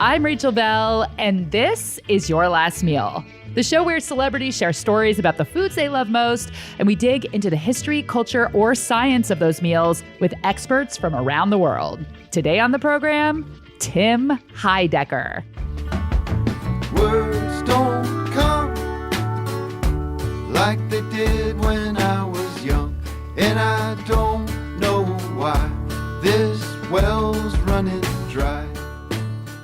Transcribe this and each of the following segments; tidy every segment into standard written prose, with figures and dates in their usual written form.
I'm Rachel Belle, and this is Your Last Meal, the show where celebrities share stories about the foods they love most, and we dig into the history, culture, or science of those meals with experts from around the world. Today on the program, Tim Heidecker. Words don't come like they did when I was young, and I don't know why this well's running dry.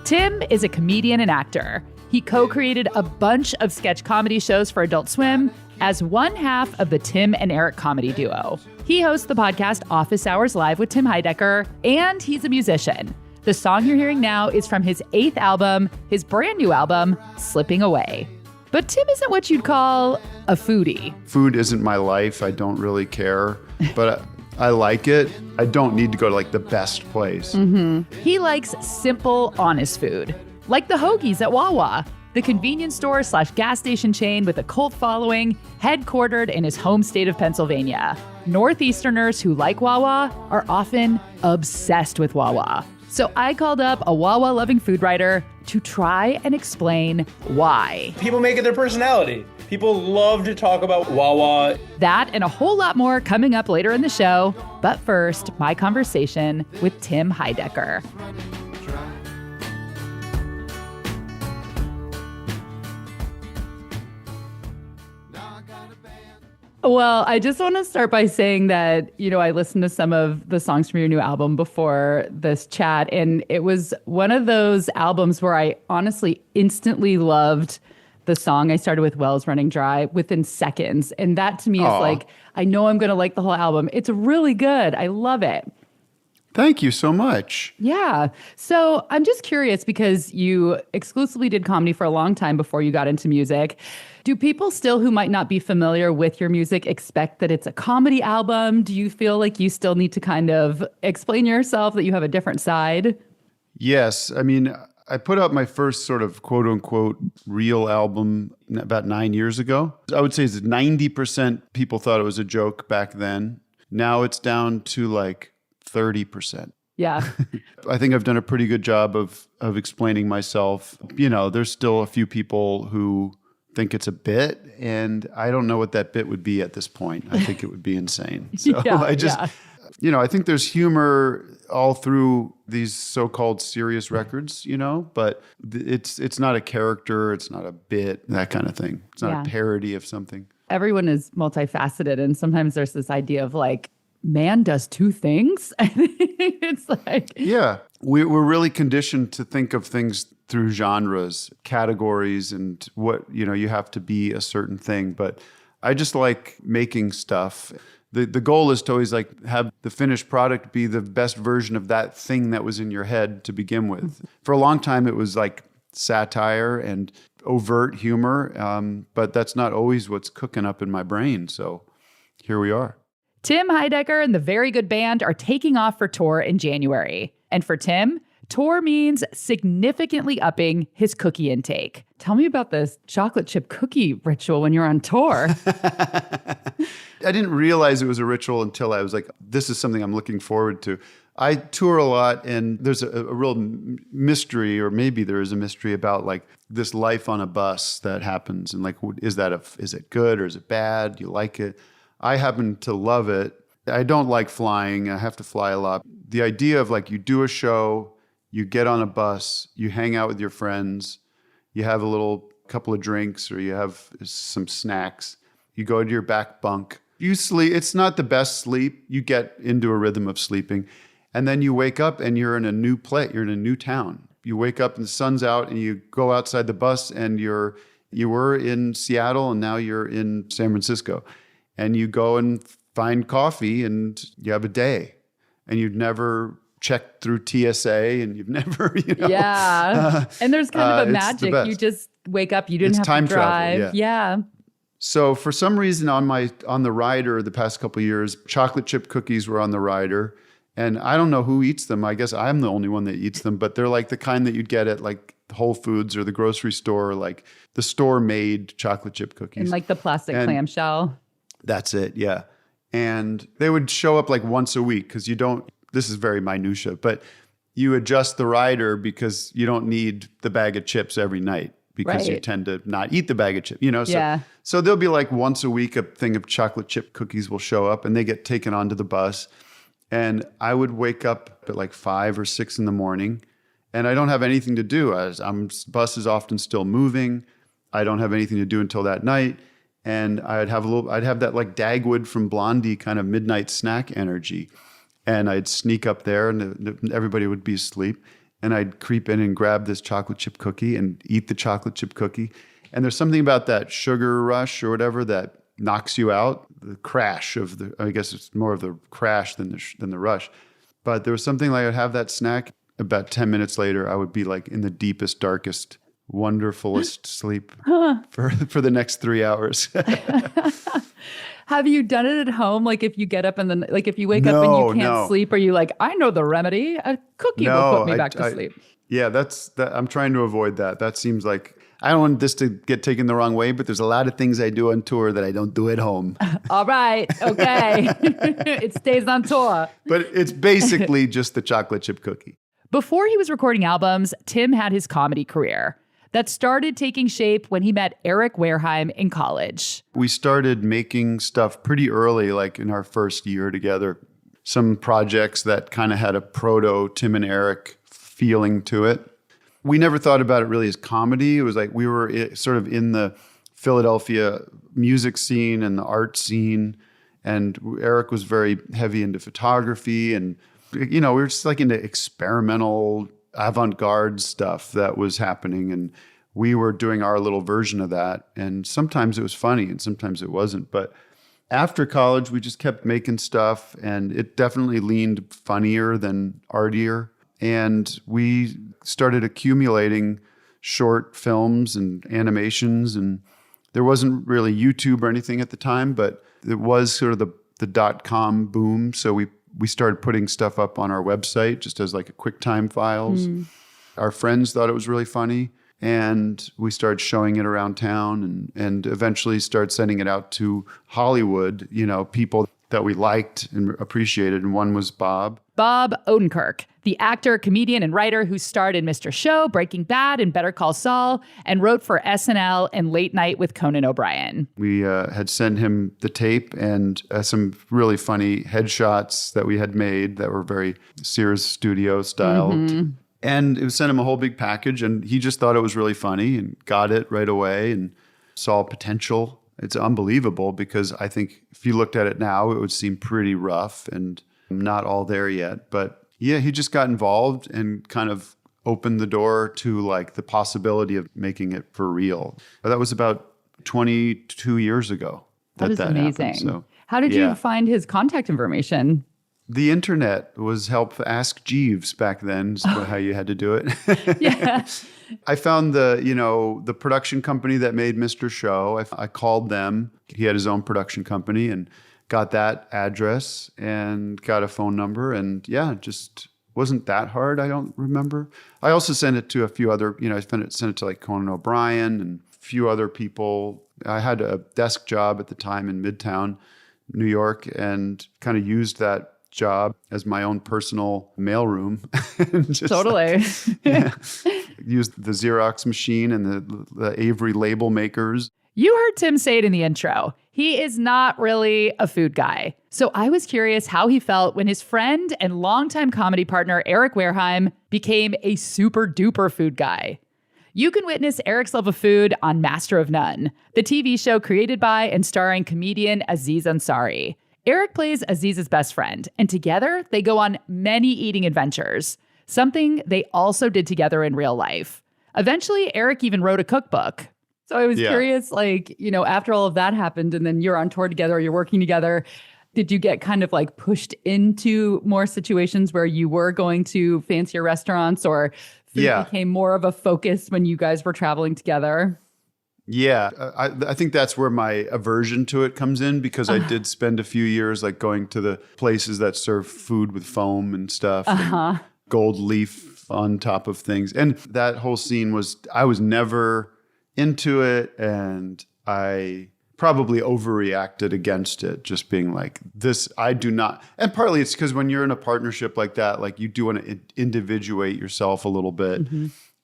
Tim is a comedian and actor. He co-created a bunch of sketch comedy shows for Adult Swim as one half of the Tim and Eric comedy duo. He hosts the podcast Office Hours Live with Tim Heidecker, and he's a musician. The song you're hearing now is from his 8th album, his brand new album, Slipping Away. But Tim isn't what you'd call a foodie. Food isn't my life. I don't really care, but I like it. I don't need to go to like the best place. He likes simple, honest food, like the hoagies at Wawa, the convenience store / gas station chain with a cult following, headquartered in his home state of Pennsylvania. Northeasterners who like Wawa are often obsessed with Wawa. So I called up a Wawa-loving food writer to try and explain why. People make it their personality. People love to talk about Wawa. That and a whole lot more coming up later in the show. But first, my conversation with Tim Heidecker. Well, I just want to start by saying that, I listened to some of the songs from your new album before this chat, and it was one of those albums where I honestly instantly loved the song. I started with Wells Running Dry within seconds. And that to me is like, I know I'm going to like the whole album. It's really good. I love it. Thank you so much. Yeah. So I'm just curious because you exclusively did comedy for a long time before you got into music. Do people still who might not be familiar with your music expect that it's a comedy album? Do you feel like you still need to kind of explain yourself, that you have a different side? Yes. I mean, I put out my first sort of quote unquote real album about 9 years ago. I would say it's 90% people thought it was a joke back then. Now it's down to like 30%. Yeah. I think I've done a pretty good job of explaining myself. There's still a few people who think it's a bit, and I don't know what that bit would be at this point. I think it would be insane. So I think there's humor all through these so-called serious records, but it's not a character, it's not a bit, that kind of thing. It's not a parody of something. Everyone is multifaceted, and sometimes there's this idea of like, man does two things. It's like... Yeah. We're really conditioned to think of things through genres, categories, and what, you have to be a certain thing. But I just like making stuff. The goal is to always like have the finished product be the best version of that thing that was in your head to begin with. For a long time, it was like satire and overt humor, but that's not always what's cooking up in my brain. So here we are. Tim Heidecker and the Very Good Band are taking off for tour in January. And for Tim, tour means significantly upping his cookie intake. Tell me about this chocolate chip cookie ritual when you're on tour. I didn't realize it was a ritual until I was like, this is something I'm looking forward to. I tour a lot, and there's a real mystery, or maybe there is a mystery about like this life on a bus that happens. And like, is it good or is it bad? Do you like it? I happen to love it. I don't like flying. I have to fly a lot. The idea of like you do a show, you get on a bus, you hang out with your friends, you have a little couple of drinks or you have some snacks, you go to your back bunk, you sleep. It's not the best sleep. You get into a rhythm of sleeping. And then you wake up and you're in a new place. You're in a new town. You wake up and the sun's out and you go outside the bus and you were in Seattle and now you're in San Francisco. And you go and find coffee and you have a day. And you've never checked through TSA and you've never, Yeah. And there's kind of a magic. You just wake up. You didn't have to drive. Travel, yeah. So for some reason on the rider the past couple of years, chocolate chip cookies were on the rider. And I don't know who eats them. I guess I'm the only one that eats them. But they're like the kind that you'd get at like Whole Foods or the grocery store, or like the store-made chocolate chip cookies. And like the plastic clamshell. That's it, yeah. And they would show up like once a week because this is very minutia, but you adjust the rider because you don't need the bag of chips every night because you Right. tend to not eat the bag of chips, you know? So, Yeah. so there'll be like once a week, a thing of chocolate chip cookies will show up and they get taken onto the bus. And I would wake up at like 5 or 6 in the morning and I don't have anything to do. Bus is often still moving. I don't have anything to do until that night. And I'd have that like Dagwood from Blondie kind of midnight snack energy. And I'd sneak up there and everybody would be asleep. And I'd creep in and grab this chocolate chip cookie and eat the chocolate chip cookie. And there's something about that sugar rush or whatever that knocks you out. The crash of I guess it's more of the crash than the rush. But there was something like I'd have that snack. About 10 minutes later, I would be like in the deepest, darkest, wonderfulest sleep for the next 3 hours. Have you done it at home? Like if you get up and then, like if you wake up and you can't sleep, are you like, I know the remedy. A cookie will put me back to sleep. Yeah, I'm trying to avoid that. That seems like, I don't want this to get taken the wrong way, but there's a lot of things I do on tour that I don't do at home. All right. Okay. It stays on tour. But it's basically just the chocolate chip cookie. Before he was recording albums, Tim had his comedy career that started taking shape when he met Eric Wareheim in college. We started making stuff pretty early, like in our first year together. Some projects that kind of had a proto Tim and Eric feeling to it. We never thought about it really as comedy. It was like we were sort of in the Philadelphia music scene and the art scene. And Eric was very heavy into photography. And, you know, we were just like into experimental avant-garde stuff that was happening. And we were doing our little version of that. And sometimes it was funny and sometimes it wasn't. But after college, we just kept making stuff. And it definitely leaned funnier than artier. And we started accumulating short films and animations. And there wasn't really YouTube or anything at the time, but it was sort of the .com boom. So we started putting stuff up on our website just as like a QuickTime files. Our friends thought it was really funny. And we started showing it around town and eventually started sending it out to Hollywood, you know, people that we liked and appreciated. And one was Bob Odenkirk, the actor, comedian, and writer who starred in Mr. Show, Breaking Bad, and Better Call Saul, and wrote for SNL and Late Night with Conan O'Brien. We had sent him the tape and some really funny headshots that we had made that were very Sears Studio styled. And it was sent him a whole big package, and he just thought it was really funny and got it right away and saw potential. It's unbelievable because I think if you looked at it now, it would seem pretty rough and not all there yet. But yeah, he just got involved and kind of opened the door to like the possibility of making it for real. But that was about 22 years ago. That is amazing. Happened, so, how did you find his contact information? The internet was Ask Jeeves back then, is how you had to do it. Yeah. I found the production company that made Mr. Show. I called them. He had his own production company and got that address and got a phone number. And yeah, just wasn't that hard. I don't remember. I also sent it to a few other, I sent it to like Conan O'Brien and a few other people. I had a desk job at the time in Midtown, New York, and kind of used that job as my own personal mailroom. Totally. Used the Xerox machine and the Avery label makers. You heard Tim say it in the intro. He is not really a food guy. So I was curious how he felt when his friend and longtime comedy partner, Eric Wareheim, became a super duper food guy. You can witness Eric's love of food on Master of None, the TV show created by and starring comedian Aziz Ansari. Eric plays Aziz's best friend, and together they go on many eating adventures, something they also did together in real life. Eventually, Eric even wrote a cookbook. So I was curious, after all of that happened and then you're on tour together, you're working together, did you get kind of like pushed into more situations where you were going to fancier restaurants or food became more of a focus when you guys were traveling together? Yeah, I think that's where my aversion to it comes in because I did spend a few years like going to the places that serve food with foam and stuff, and gold leaf on top of things. And that whole scene I was never into it. And I probably overreacted against it, just being like, this, I do not. And partly it's because when you're in a partnership like that, like you do want to individuate yourself a little bit.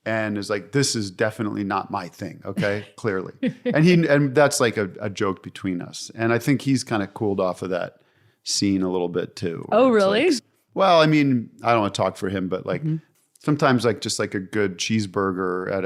And it's like, this is definitely not my thing. Okay. Clearly. And that's like a joke between us. And I think he's kind of cooled off of that scene a little bit too. Oh, really? Like, well, I mean, I don't want to talk for him, but like sometimes like just like a good cheeseburger at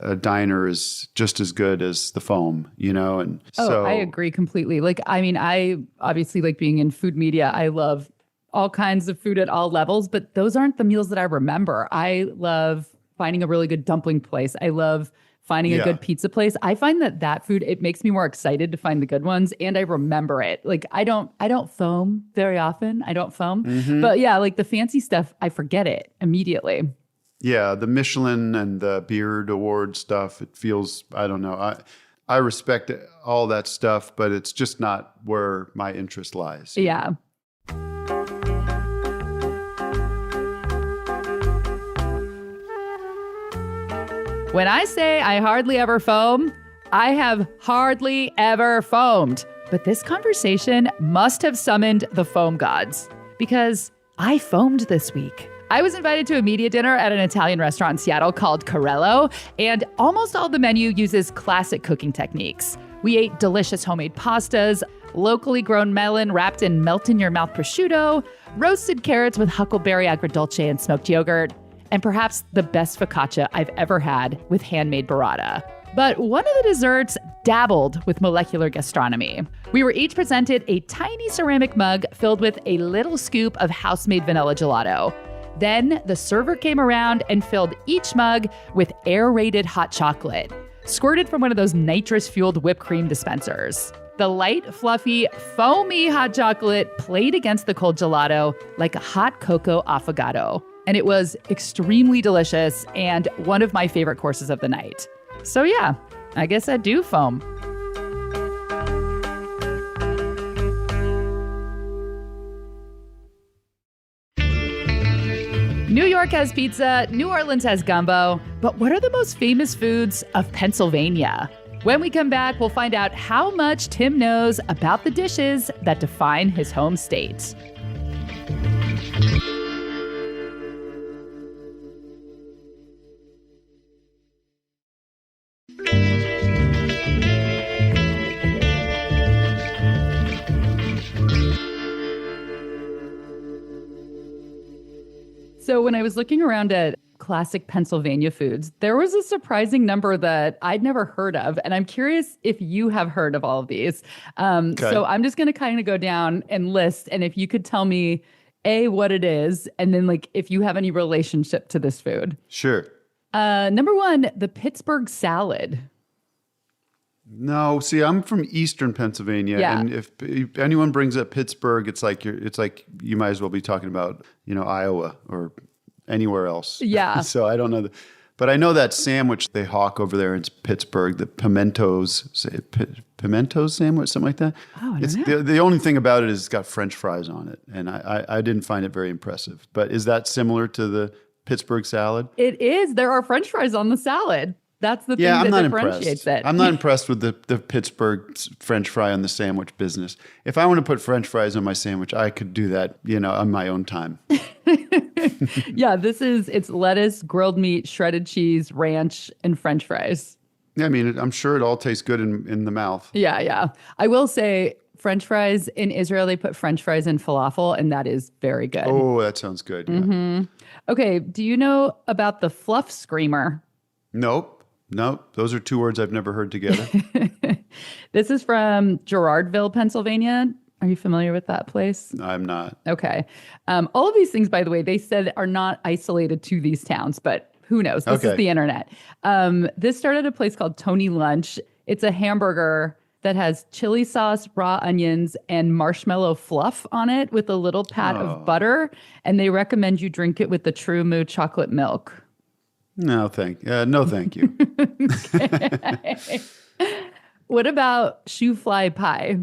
a diner is just as good as the foam, you know? And so I agree completely. Like, I mean, I obviously like being in food media. I love all kinds of food at all levels, but those aren't the meals that I remember. I love finding a really good dumpling place. I love finding a good pizza place. I find that food, it makes me more excited to find the good ones, and I remember it. Like, I don't foam very often. I don't foam. But yeah, like the fancy stuff, I forget it immediately. Yeah, the Michelin and the Beard Award stuff, it feels, I don't know. I respect all that stuff, but it's just not where my interest lies. Yeah. When I say I hardly ever foam, I have hardly ever foamed. But this conversation must have summoned the foam gods, because I foamed this week. I was invited to a media dinner at an Italian restaurant in Seattle called Carello, and almost all the menu uses classic cooking techniques. We ate delicious homemade pastas, locally grown melon wrapped in melt-in-your-mouth prosciutto, roasted carrots with huckleberry agrodolce and smoked yogurt, and perhaps the best focaccia I've ever had with handmade burrata. But one of the desserts dabbled with molecular gastronomy. We were each presented a tiny ceramic mug filled with a little scoop of house-made vanilla gelato. Then the server came around and filled each mug with aerated hot chocolate, squirted from one of those nitrous-fueled whipped cream dispensers. The light, fluffy, foamy hot chocolate played against the cold gelato like a hot cocoa affogato. And it was extremely delicious and one of my favorite courses of the night. So yeah, I guess I do foam. New York has pizza, New Orleans has gumbo, but what are the most famous foods of Pennsylvania? When we come back, we'll find out how much Tim knows about the dishes that define his home state. So when I was looking around at classic Pennsylvania foods, there was a surprising number that I'd never heard of. And I'm curious if you have heard of all of these. So I'm just going to kind of go down and list. And if you could tell me, A, what it is, and then like if you have any relationship to this food. Sure. Number one, the Pittsburgh salad. No, see, I'm from Eastern Pennsylvania, and if anyone brings up Pittsburgh, it's like you might as well be talking about, you know, Iowa or anywhere else. Yeah. So I don't know, but I know that sandwich they hawk over there in Pittsburgh, the pimentos sandwich, something like that. Oh, I don't know. The only thing about it is it's got French fries on it, and I didn't find it very impressive. But is that similar to the Pittsburgh salad? It is. There are French fries on the salad. That's the thing that differentiates it. I'm not impressed with the Pittsburgh French fry on the sandwich business. If I want to put French fries on my sandwich, I could do that, you know, on my own time. Yeah, it's lettuce, grilled meat, shredded cheese, ranch, and French fries. Yeah, I mean, I'm sure it all tastes good in the mouth. Yeah. I will say French fries in Israel, they put French fries in falafel, and that is very good. Oh, that sounds good. Yeah. Mm-hmm. Okay, do you know about the fluff screamer? Nope. Those are two words I've never heard together. This is from Girardville, Pennsylvania. Are you familiar with that place? I'm not. Okay. All of these things, by the way, they said are not isolated to these towns, but who knows? This is the internet. This started at a place called Tony Lunch. It's a hamburger that has chili sauce, raw onions, and marshmallow fluff on it with a little pat of butter. And they recommend you drink it with the True Moo chocolate milk. No, thank you. What about shoe fly pie?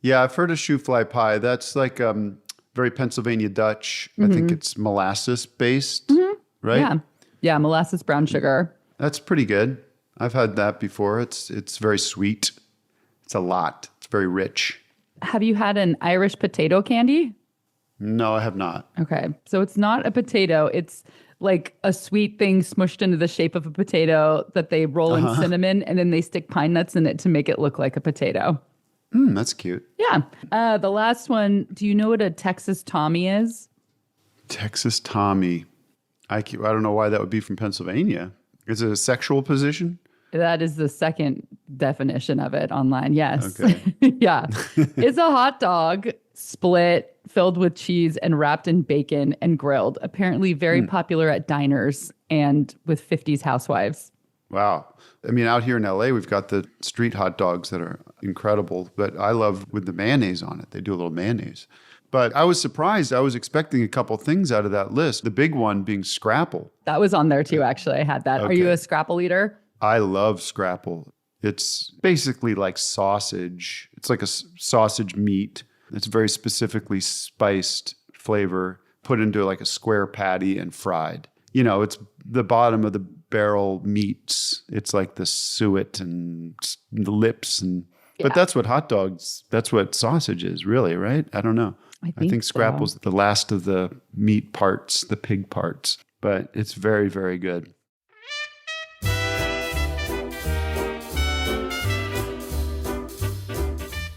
Yeah, I've heard of shoe fly pie. That's like very Pennsylvania Dutch. I think it's molasses based, right? Yeah, molasses brown sugar. That's pretty good. I've had that before. It's very sweet. It's a lot. It's very rich. Have you had an Irish potato candy? No, I have not. Okay. So it's not a potato. It's like a sweet thing smushed into the shape of a potato that they roll in cinnamon, and then they stick pine nuts in it to make it look like a potato. That's cute. Yeah. The last one, do you know what a Texas Tommy is? Texas Tommy. I don't know why that would be from Pennsylvania. Is it a sexual position? That is the second definition of it online. Yes. Okay. Yeah. It's a hot dog split, filled with cheese and wrapped in bacon and grilled. Apparently very popular at diners and with 50s housewives. Wow. I mean, out here in LA, we've got the street hot dogs that are incredible, but I love with the mayonnaise on it. They do a little mayonnaise. But I was surprised. I was expecting a couple things out of that list. The big one being Scrapple. That was on there too, actually. I had that. Okay. Are you a Scrapple eater? I love Scrapple. It's basically like sausage. It's like a sausage meat. It's very specifically spiced flavor, put into like a square patty and fried. You know, it's the bottom of the barrel meats. It's like the suet and the lips. But that's what hot dogs, that's what sausage is really, right? I don't know. I think Scrapple's the last of the meat parts, the pig parts. But it's very, very good.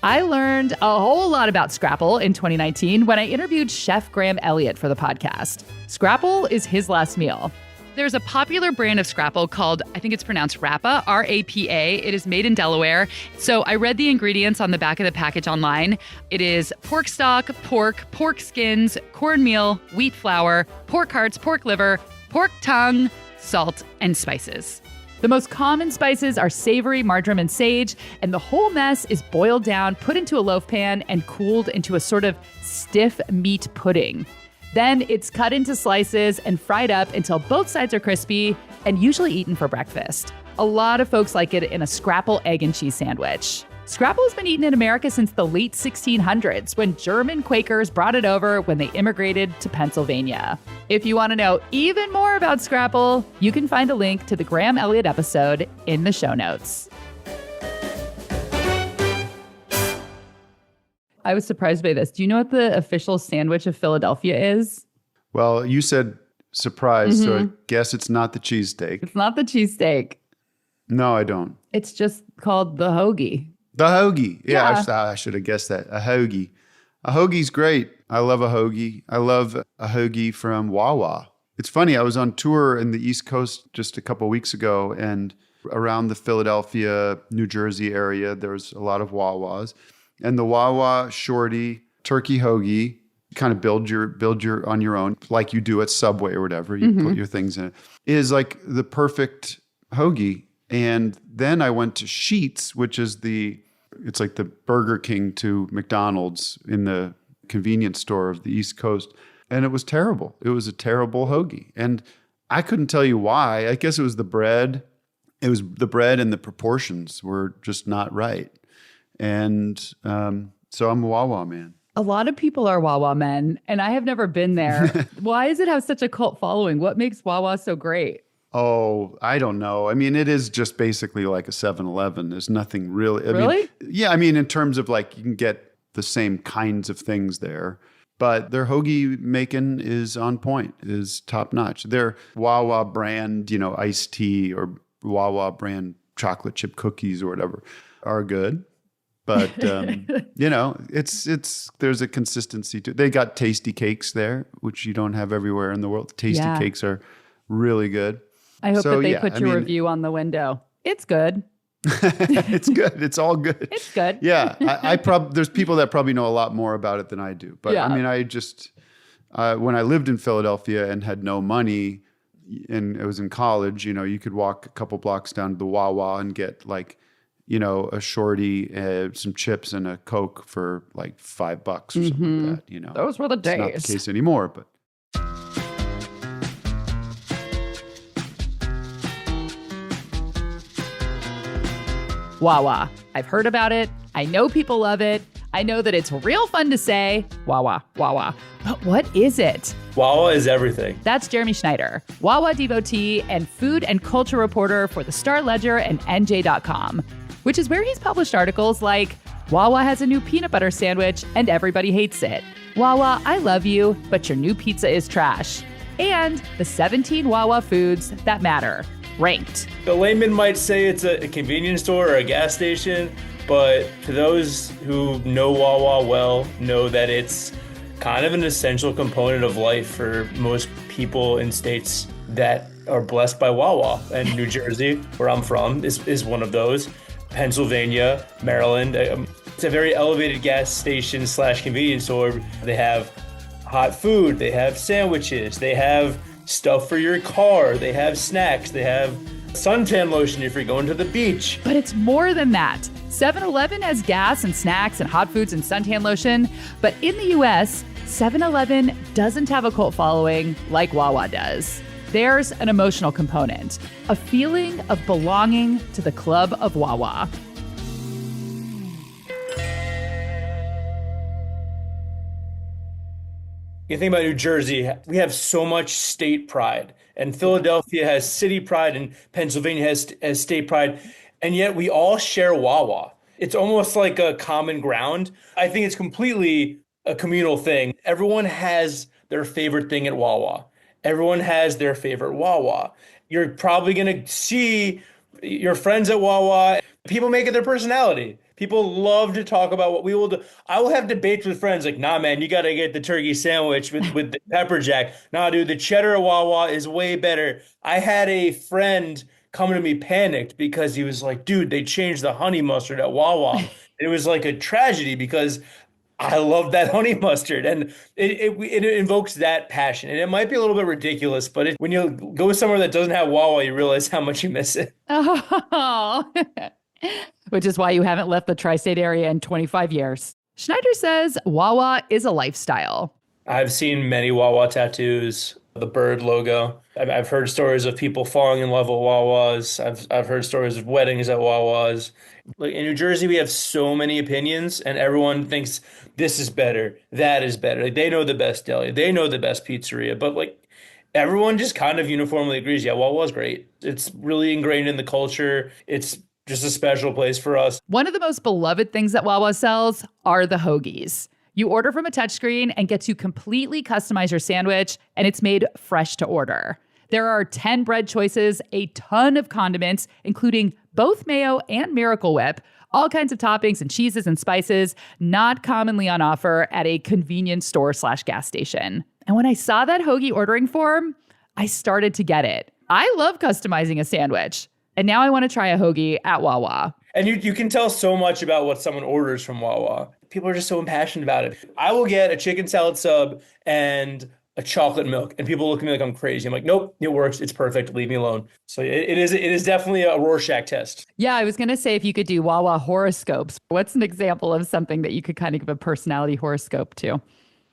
I learned a whole lot about Scrapple in 2019 when I interviewed Chef Graham Elliott for the podcast. Scrapple is his last meal. There's a popular brand of Scrapple called, I think it's pronounced Rapa, R-A-P-A. It is made in Delaware. So I read the ingredients on the back of the package online. It is pork stock, pork skins, cornmeal, wheat flour, pork hearts, pork liver, pork tongue, salt, and spices. The most common spices are savory, marjoram, and sage, and the whole mess is boiled down, put into a loaf pan, and cooled into a sort of stiff meat pudding. Then it's cut into slices and fried up until both sides are crispy and usually eaten for breakfast. A lot of folks like it in a Scrapple egg and cheese sandwich. Scrapple has been eaten in America since the late 1600s when German Quakers brought it over when they immigrated to Pennsylvania. If you want to know even more about Scrapple, you can find a link to the Graham Elliott episode in the show notes. I was surprised by this. Do you know what the official sandwich of Philadelphia is? Well, you said surprise, so I guess it's not the cheesesteak. It's not the cheesesteak. No, I don't. It's just called the hoagie. The hoagie. Yeah. Yeah. I should have guessed that. A hoagie. A hoagie's great. I love a hoagie. I love a hoagie from Wawa. It's funny. I was on tour in the East Coast just a couple weeks ago, and around the Philadelphia, New Jersey area, there's a lot of Wawas. And the Wawa shorty turkey hoagie, kind of build your on your own, like you do at Subway or whatever. You put your things in it. Is like the perfect hoagie. And then I went to Sheetz, which is it's like the Burger King to McDonald's in the convenience store of the East Coast. And it was terrible. It was a terrible hoagie. And I couldn't tell you why. I guess it was the bread. It was the bread and the proportions were just not right. And so I'm a Wawa man. A lot of people are Wawa men, and I have never been there. Why does it have such a cult following? What makes Wawa so great? Oh, I don't know. I mean, it is just basically like a 7-Eleven. There's nothing really. Really? Yeah, I mean, in terms of like you can get the same kinds of things there. But their hoagie making is on point, is top notch. Their Wawa brand, iced tea or Wawa brand chocolate chip cookies or whatever are good. But, it's there's a consistency to it. They got tasty cakes there, which you don't have everywhere in the world. Tasty cakes are really good. I hope that they put your review on the window. It's good. It's good. It's all good. It's good. Yeah. There's people that probably know a lot more about it than I do. But I mean, I just, when I lived in Philadelphia and had no money and it was in college, you could walk a couple blocks down to the Wawa and get like, a shorty, some chips and a Coke for like $5 or something like that, Those were the days. It's not the case anymore, but. Wawa. I've heard about it. I know people love it. I know that it's real fun to say, Wawa, Wawa. But what is it? Wawa is everything. That's Jeremy Schneider, Wawa devotee and food and culture reporter for the Star Ledger and NJ.com. which is where he's published articles like, Wawa has a new peanut butter sandwich and everybody hates it. Wawa, I love you, but your new pizza is trash. And the 17 Wawa foods that matter, ranked. The layman might say it's a convenience store or a gas station, but to those who know Wawa well, know that it's kind of an essential component of life for most people in states that are blessed by Wawa. And New Jersey, where I'm from, is one of those. Pennsylvania, Maryland. It's a very elevated gas station / convenience store. They have hot food, they have sandwiches, they have stuff for your car, they have snacks, they have suntan lotion if you're going to the beach. But it's more than that. 7-Eleven has gas and snacks and hot foods and suntan lotion. But in the US, 7-Eleven doesn't have a cult following like Wawa does. There's an emotional component, a feeling of belonging to the club of Wawa. You think about New Jersey, we have so much state pride, and Philadelphia has city pride, and Pennsylvania has state pride, and yet we all share Wawa. It's almost like a common ground. I think it's completely a communal thing. Everyone has their favorite thing at Wawa. Everyone has their favorite Wawa. You're probably going to see your friends at Wawa. People make it their personality. People love to talk about what we will do. I will have debates with friends like, nah, man, you got to get the turkey sandwich with the pepper jack. Nah, dude, the cheddar at Wawa is way better. I had a friend come to me panicked because he was like, dude, they changed the honey mustard at Wawa. It was like a tragedy because I love that honey mustard, and it invokes that passion. And it might be a little bit ridiculous, but when you go somewhere that doesn't have Wawa, you realize how much you miss it. Oh, which is why you haven't left the tri-state area in 25 years. Schneider says Wawa is a lifestyle. I've seen many Wawa tattoos, the bird logo. I've heard stories of people falling in love with Wawas. I've heard stories of weddings at Wawas. Like in New Jersey, we have so many opinions, and everyone thinks this is better, that is better. Like they know the best deli, they know the best pizzeria, but like everyone just kind of uniformly agrees, yeah, Wawa's great. It's really ingrained in the culture. It's just a special place for us. One of the most beloved things that Wawa sells are the hoagies. You order from a touchscreen and get to completely customize your sandwich, and it's made fresh to order. There are 10 bread choices, a ton of condiments, including both mayo and Miracle Whip, all kinds of toppings and cheeses and spices, not commonly on offer at a convenience store / gas station. And when I saw that hoagie ordering form, I started to get it. I love customizing a sandwich. And now I want to try a hoagie at Wawa. And you can tell so much about what someone orders from Wawa. People are just so impassioned about it. I will get a chicken salad sub and a chocolate milk, and people look at me like I'm crazy. I'm like, nope, it works. It's perfect. Leave me alone. So it is definitely a Rorschach test. Yeah, I was going to say if you could do Wawa horoscopes, what's an example of something that you could kind of give a personality horoscope to?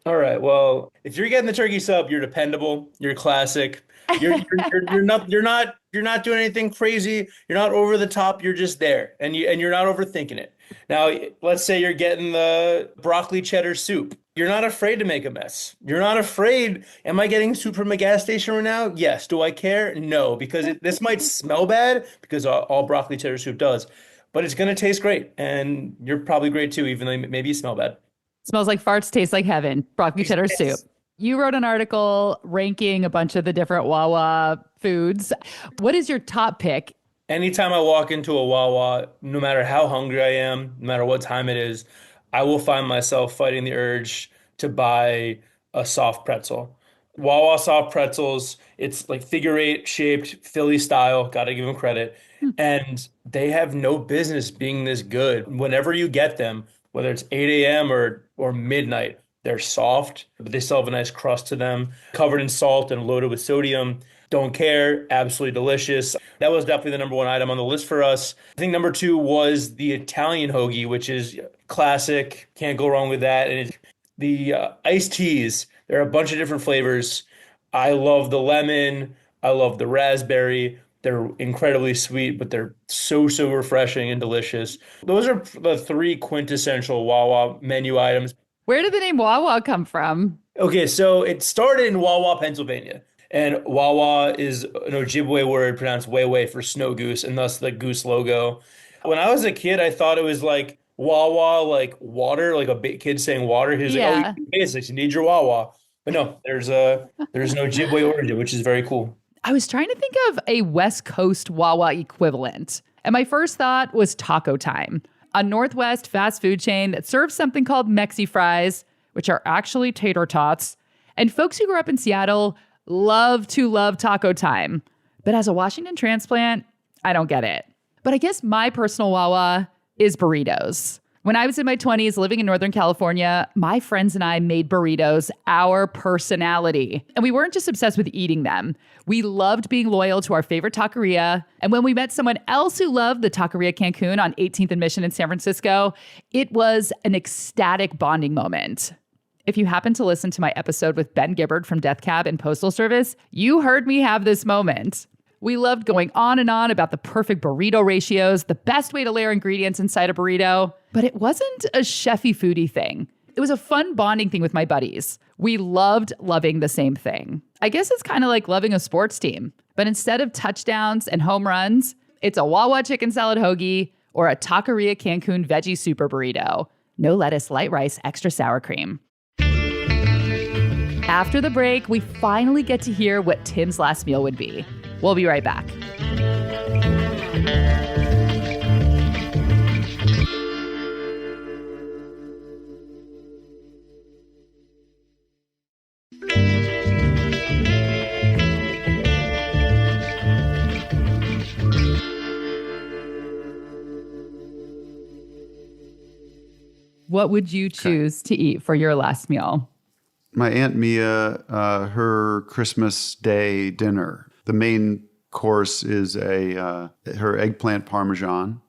All right. Well, if you're getting the turkey sub, you're dependable. You're classic. You're not doing anything crazy. You're not over the top. You're just there, and you're not overthinking it. Now, let's say you're getting the broccoli cheddar soup. You're not afraid to make a mess. You're not afraid. Am I getting soup from a gas station right now? Yes. Do I care? No, because this might smell bad because all broccoli cheddar soup does, but it's going to taste great, and you're probably great too, even though maybe you smell bad. Smells like farts, tastes like heaven. Broccoli cheddar soup. You wrote an article ranking a bunch of the different Wawa foods. What is your top pick? Anytime I walk into a Wawa, no matter how hungry I am, no matter what time it is, I will find myself fighting the urge to buy a soft pretzel. Wawa soft pretzels, it's like figure eight shaped, Philly style, gotta give them credit. And they have no business being this good. Whenever you get them, whether it's 8 a.m. or midnight, they're soft, but they still have a nice crust to them, covered in salt and loaded with sodium. Don't care, absolutely delicious. That was definitely the number one item on the list for us. I think number two was the Italian hoagie, which is classic. Can't go wrong with that. And the iced teas, there are a bunch of different flavors. I love the lemon. I love the raspberry. They're incredibly sweet, but they're so refreshing and delicious. Those are the three quintessential Wawa menu items. Where did the name Wawa come from? Okay, so it started in Wawa, Pennsylvania. And Wawa is an Ojibwe word pronounced way for snow goose, and thus the goose logo. When I was a kid, I thought it was like Wawa, like water, like a big kid saying water. He's like, oh, Yeah. you need basics, you need your Wawa. But no, there's no Ojibwe origin, which is very cool. I was trying to think of a West Coast Wawa equivalent, and my first thought was Taco Time, a Northwest fast food chain that serves something called Mexi fries, which are actually tater tots. And folks who grew up in Seattle love Taco Time. But as a Washington transplant, I don't get it. But I guess my personal Wawa is burritos. When I was in my 20s living in Northern California, my friends and I made burritos our personality. And we weren't just obsessed with eating them. We loved being loyal to our favorite taqueria. And when we met someone else who loved the Taqueria Cancun on 18th and Mission in San Francisco, it was an ecstatic bonding moment. If you happen to listen to my episode with Ben Gibbard from Death Cab and Postal Service, you heard me have this moment. We loved going on and on about the perfect burrito ratios, the best way to layer ingredients inside a burrito. But it wasn't a chefy foodie thing. It was a fun bonding thing with my buddies. We loved loving the same thing. I guess it's kind of like loving a sports team. But instead of touchdowns and home runs, it's a Wawa chicken salad hoagie or a Taqueria Cancun veggie super burrito. No lettuce, light rice, extra sour cream. After the break, we finally get to hear what Tim's last meal would be. We'll be right back. What would you choose to eat for your last meal? My Aunt Mia, her Christmas Day dinner. The main course is her eggplant parmesan,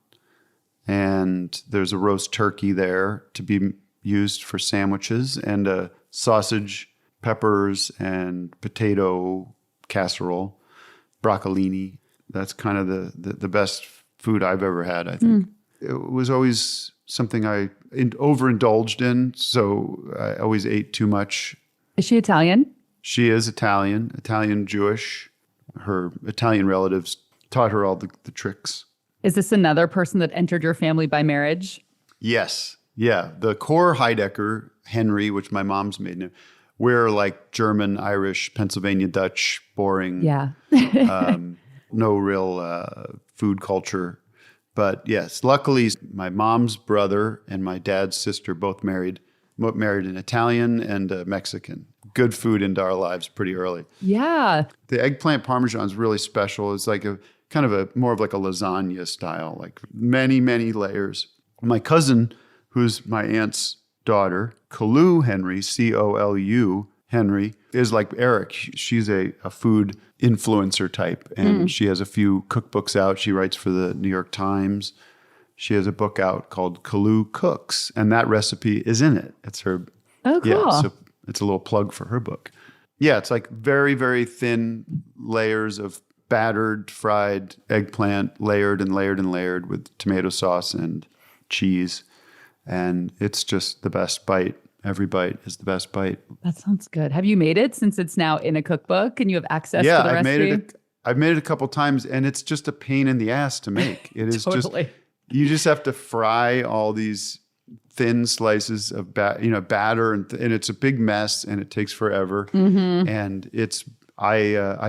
and there's a roast turkey there to be used for sandwiches, and a sausage, peppers, and potato casserole, broccolini. That's kind of the best food I've ever had, I think. It was always something I overindulged in, so I always ate too much. Is she Italian? She is Italian Jewish. Her Italian relatives taught her all the tricks. Is this another person that entered your family by marriage? Yes. Yeah. The core Heidecker, Henry, which my mom's maiden name, we're like German, Irish, Pennsylvania Dutch, boring. Yeah. No real food culture. But yes, luckily my mom's brother and my dad's sister both married an Italian and a Mexican. Good food into our lives pretty early. Yeah. The eggplant parmesan is really special. It's like more of like a lasagna style, like many, many layers. My cousin, who's my aunt's daughter, Colu Henry, C-O-L-U Henry, is like Eric. She's a food influencer type, and she has a few cookbooks out. She writes for the New York Times. She has a book out called Colu Cooks, and that recipe is in it. It's her. Oh, cool. Yeah, so it's a little plug for her book. Yeah, it's like very, very thin layers of battered fried eggplant, layered and layered and layered with tomato sauce and cheese. And it's just the best bite. Every bite is the best bite. That sounds good. Have you made it since it's now in a cookbook and you have access to the recipe? I've made it a couple times, and it's just a pain in the ass to make. It is Totally. You just have to fry all these thin slices of batter, and it's a big mess, and it takes forever. And it's I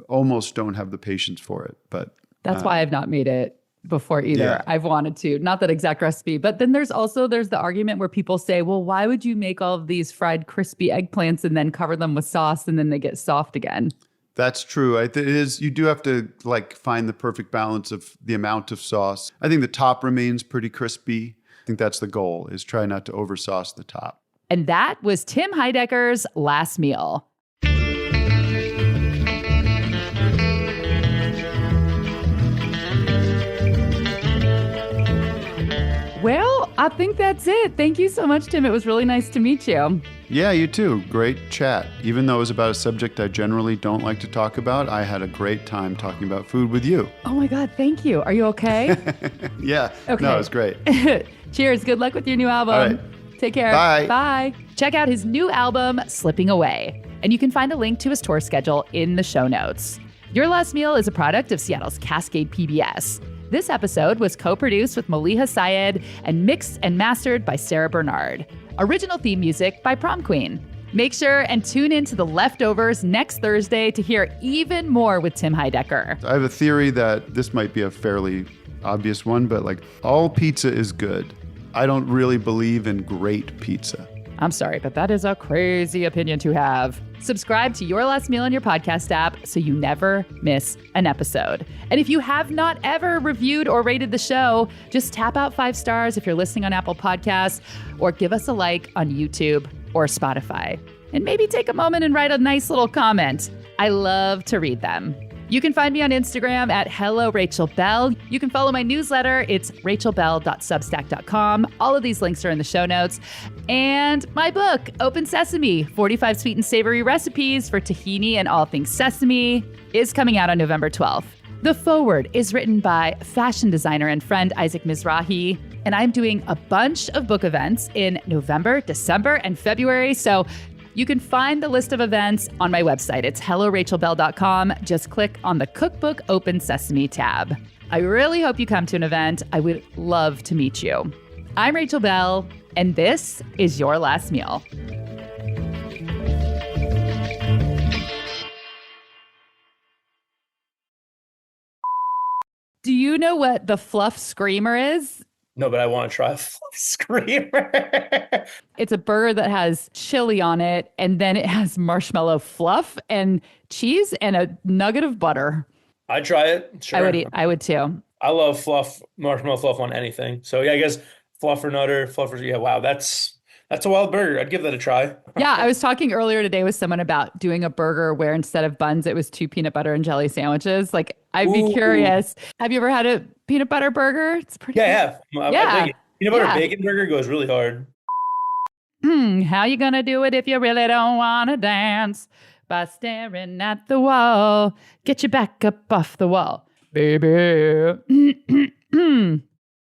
almost don't have the patience for it, but that's why I've not made it before either. Yeah. I've wanted to, not that exact recipe, but then there's the argument where people say, well, why would you make all of these fried crispy eggplants and then cover them with sauce and then they get soft again? That's true. It is. You do have to find the perfect balance of the amount of sauce. I think the top remains pretty crispy. I think that's the goal, is try not to oversauce the top. And that was Tim Heidecker's last meal. Well, I think that's it. Thank you so much, Tim. It was really nice to meet you. Yeah, you too. Great chat. Even though it was about a subject I generally don't like to talk about, I had a great time talking about food with you. Oh my God, thank you. Are you okay? Yeah. Okay. No, it was great. Cheers. Good luck with your new album. All right. Take care. Bye. Bye. Check out his new album, Slipping Away. And you can find a link to his tour schedule in the show notes. Your Last Meal is a product of Seattle's Cascade PBS. This episode was co-produced with Maliha Syed and mixed and mastered by Sarah Bernard. Original theme music by Prom Queen. Make sure and tune in to The Leftovers next Thursday to hear even more with Tim Heidecker. I have a theory that this might be a fairly obvious one, but like all pizza is good. I don't really believe in great pizza. I'm sorry, but that is a crazy opinion to have. Subscribe to Your Last Meal in your podcast app so you never miss an episode. And if you have not ever reviewed or rated the show, just tap out 5 stars if you're listening on Apple Podcasts, or give us a like on YouTube or Spotify. And maybe take a moment and write a nice little comment. I love to read them. You can find me on Instagram at Hello Rachel Belle. You can follow my newsletter. It's rachelbelle.substack.com. All of these links are in the show notes. And my book, Open Sesame, 45 Sweet and Savory Recipes for Tahini and All Things Sesame, is coming out on November 12th. The foreword is written by fashion designer and friend Isaac Mizrahi. And I'm doing a bunch of book events in November, December, and February. So you can find the list of events on my website. It's hellorachelbelle.com. Just click on the Cookbook Open Sesame tab. I really hope you come to an event. I would love to meet you. I'm Rachel Belle, and this is Your Last Meal. Do you know what the fluff screamer is? No, but I want to try a fluff screamer. It's a burger that has chili on it, and then it has marshmallow fluff and cheese and a nugget of butter. I'd try it. Sure. I would too. I love fluff, marshmallow fluff on anything. So yeah, I guess fluffernutter, fluffer. Yeah, wow, that's a wild burger. I'd give that a try. Yeah, I was talking earlier today with someone about doing a burger where instead of buns, it was 2 peanut butter and jelly sandwiches. Like, I'd be curious. Have you ever had a peanut butter burger? It's pretty good. I have. I dig it. Peanut butter bacon burger goes really hard. How you gonna do it if you really don't want to dance? By staring at the wall. Get your back up off the wall, baby.